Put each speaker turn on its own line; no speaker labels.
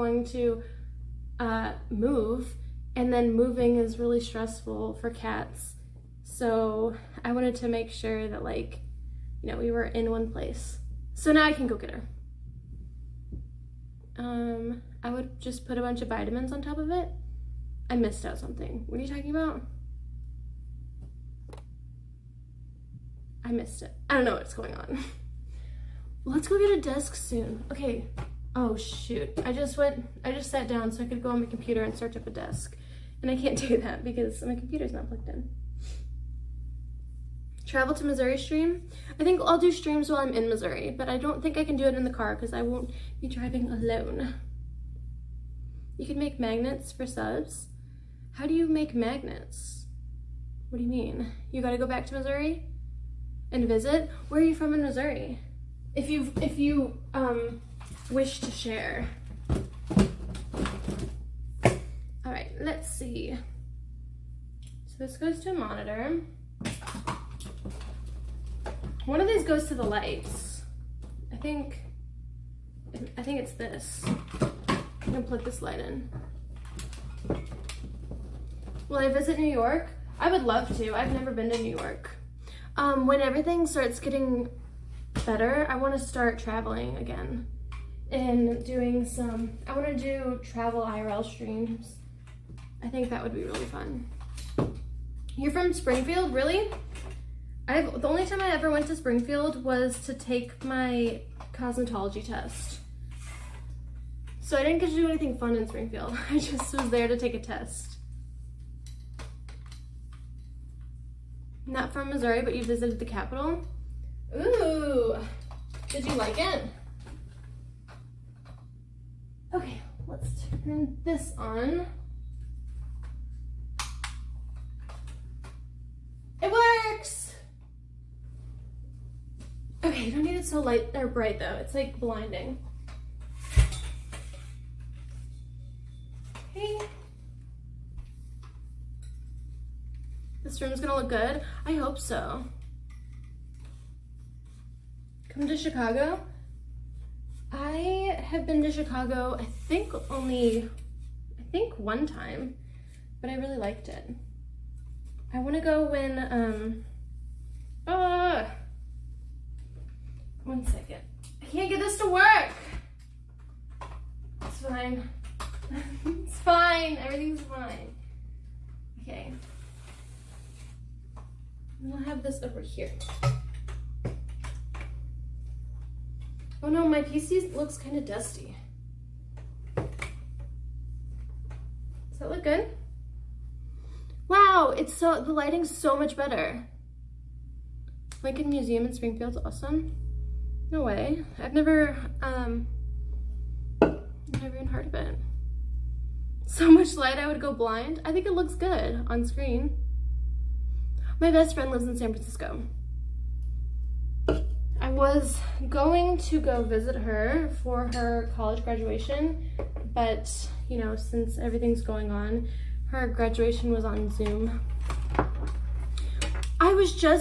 going to move, and then moving is really stressful for cats. So I wanted to make sure that, like, you know, we were in one place. So now I can go get her. I would just put a bunch of vitamins on top of it. I missed out something. What are you talking about? I missed it. I don't know what's going on. Let's go get a desk soon. Okay. Oh shoot. I just sat down so I could go on my computer and search up a desk. And I can't do that because my computer's not plugged in. Travel to Missouri stream. I think I'll do streams while I'm in Missouri, but I don't think I can do it in the car because I won't be driving alone. You can make magnets for subs. How do you make magnets? What do you mean? You gotta go back to Missouri and visit? Where are you from in Missouri? If you wish to share. All right, let's see. So this goes to a monitor. One of these goes to the lights. I think it's this. I'm gonna plug this light in. Will I visit New York? I would love to. I've never been to New York. When everything starts getting better, I want to start traveling again and doing some, I want to do travel IRL streams. I think that would be really fun. You're from Springfield? Really? The only time I ever went to Springfield was to take my cosmetology test. So I didn't get to do anything fun in Springfield. I just was there to take a test. Not from Missouri, but you visited the capital? Ooh, did you like it? Okay, let's turn this on. It works! Okay, you don't need it so light or bright though. It's like blinding. Okay. This room's gonna look good. I hope so. Come to Chicago? I have been to Chicago, I think one time, but I really liked it. I want to go when, one second. I can't get this to work. It's fine. It's fine. Everything's fine. Okay. I'm gonna have this over here. Oh no, my PC looks kind of dusty. Does that look good? Wow, the lighting's so much better. Lincoln Museum in Springfield's awesome. No way. I've never even heard of it. So much light I would go blind. I think it looks good on screen. My best friend lives in San Francisco. I was going to go visit her for her college graduation, but you know, since everything's going on, her graduation was on Zoom. I was just